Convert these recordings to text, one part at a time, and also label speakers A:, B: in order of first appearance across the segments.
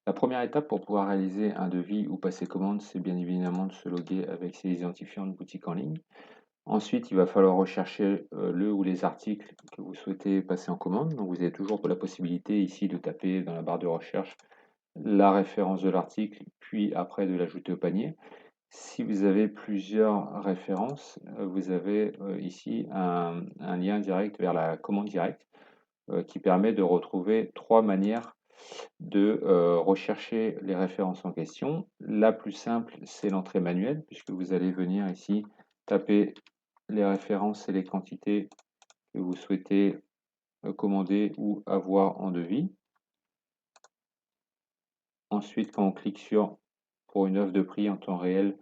A: La première étape pour pouvoir réaliser un devis ou passer commande, c'est bien évidemment de se loguer avec ses identifiants de boutique en ligne. Ensuite, il va falloir rechercher le ou les articles que vous souhaitez passer en commande. Donc, vous avez toujours la possibilité ici de taper dans la barre de recherche la référence de l'article, puis après de l'ajouter au panier. Si vous avez plusieurs références, vous avez ici un lien direct vers la commande directe qui permet de retrouver trois manières de rechercher les références en question. La plus simple, c'est l'entrée manuelle, puisque vous allez venir ici taper les références et les quantités que vous souhaitez commander ou avoir en devis. Ensuite, quand on clique sur pour une offre de prix en temps réel,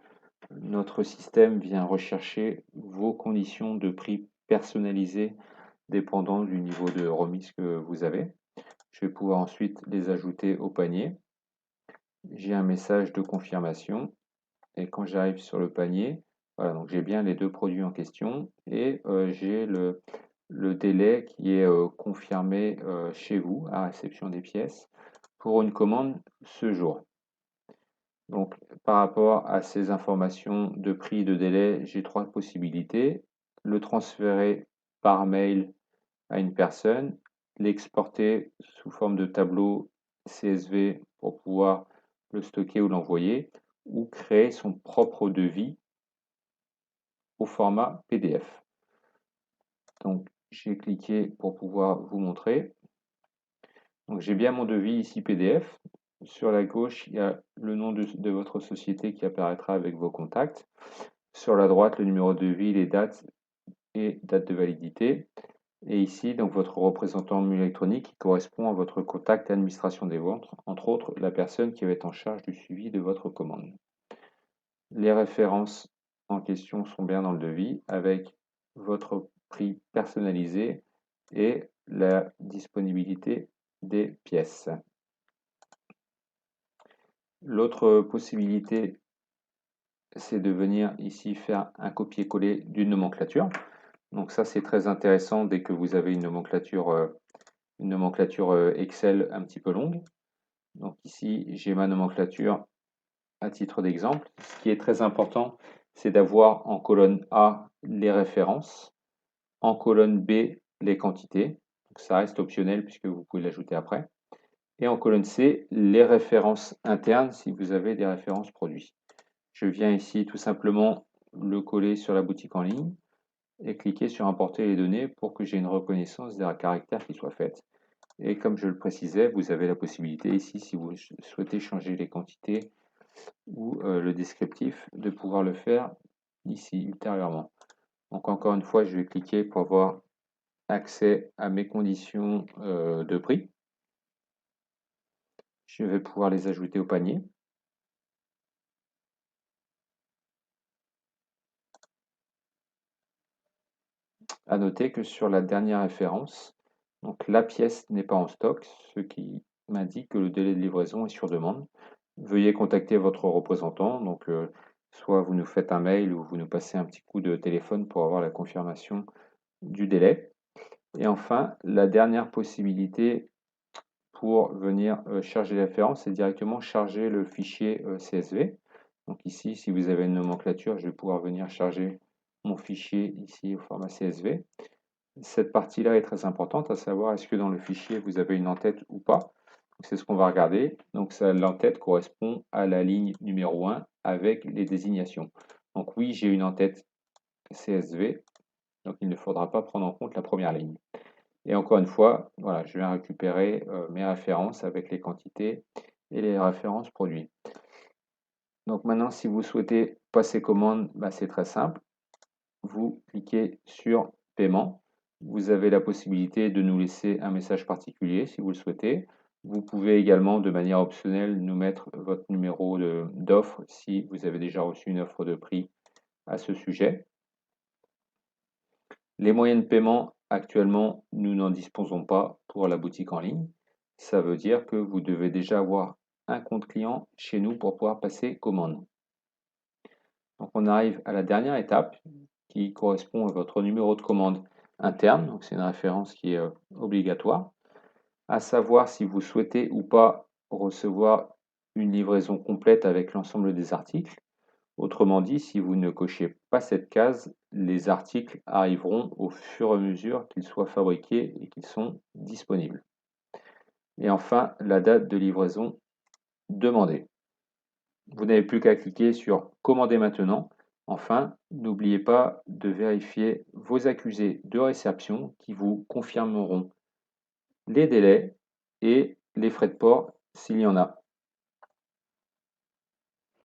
A: notre système vient rechercher vos conditions de prix personnalisées dépendant du niveau de remise que vous avez. Je vais pouvoir ensuite les ajouter au panier. J'ai un message de confirmation et quand j'arrive sur le panier, voilà, donc j'ai bien les deux produits en question et j'ai le délai qui est confirmé chez vous à réception des pièces pour une commande ce jour. Donc, par rapport à ces informations de prix et de délai, j'ai trois possibilités. Le transférer par mail à une personne, l'exporter sous forme de tableau CSV pour pouvoir le stocker ou l'envoyer, ou créer son propre devis au format PDF. Donc, j'ai cliqué pour pouvoir vous montrer. Donc, j'ai bien mon devis ici PDF. Sur la gauche, il y a le nom de votre société qui apparaîtra avec vos contacts. Sur la droite, le numéro de devis, les dates et date de validité. Et ici, donc votre représentant électronique qui correspond à votre contact administration des ventes, entre autres la personne qui va être en charge du suivi de votre commande. Les références en question sont bien dans le devis avec votre prix personnalisé et la disponibilité des pièces. L'autre possibilité, c'est de venir ici faire un copier-coller d'une nomenclature. Donc ça, c'est très intéressant dès que vous avez une nomenclature Excel un petit peu longue. Donc ici, j'ai ma nomenclature à titre d'exemple. Ce qui est très important, c'est d'avoir en colonne A les références, en colonne B les quantités. Donc ça reste optionnel puisque vous pouvez l'ajouter après. Et en colonne C, les références internes si vous avez des références produits. Je viens ici tout simplement le coller sur la boutique en ligne et cliquer sur importer les données pour que j'ai une reconnaissance des caractères qui soit faite. Et comme je le précisais, vous avez la possibilité ici, si vous souhaitez changer les quantités ou le descriptif, de pouvoir le faire ici ultérieurement. Donc encore une fois, je vais cliquer pour avoir accès à mes conditions de prix. Je vais pouvoir les ajouter au panier. À noter que sur la dernière référence, donc la pièce n'est pas en stock, ce qui m'indique que le délai de livraison est sur demande. Veuillez contacter votre représentant, donc soit vous nous faites un mail ou vous nous passez un petit coup de téléphone pour avoir la confirmation du délai. Et enfin, la dernière possibilité pour venir charger les références, c'est directement charger le fichier CSV. Donc ici, si vous avez une nomenclature, je vais pouvoir venir charger mon fichier ici au format CSV. Cette partie-là est très importante, à savoir est-ce que dans le fichier vous avez une en-tête ou pas. C'est ce qu'on va regarder. Donc l'en-tête correspond à la ligne numéro 1 avec les désignations. Donc oui, j'ai une en-tête CSV, donc il ne faudra pas prendre en compte la première ligne. Et encore une fois, voilà, je viens récupérer mes références avec les quantités et les références produits. Donc maintenant, si vous souhaitez passer commande, c'est très simple. Vous cliquez sur paiement. Vous avez la possibilité de nous laisser un message particulier si vous le souhaitez. Vous pouvez également, de manière optionnelle, nous mettre votre numéro d'offre si vous avez déjà reçu une offre de prix à ce sujet. Les moyens de paiement, actuellement, nous n'en disposons pas pour la boutique en ligne. Ça veut dire que vous devez déjà avoir un compte client chez nous pour pouvoir passer commande. Donc on arrive à la dernière étape qui correspond à votre numéro de commande interne. Donc c'est une référence qui est obligatoire. À savoir si vous souhaitez ou pas recevoir une livraison complète avec l'ensemble des articles. Autrement dit, si vous ne cochez pas cette case, les articles arriveront au fur et à mesure qu'ils soient fabriqués et qu'ils sont disponibles. Et enfin, la date de livraison demandée. Vous n'avez plus qu'à cliquer sur Commander maintenant. Enfin, n'oubliez pas de vérifier vos accusés de réception qui vous confirmeront les délais et les frais de port s'il y en a.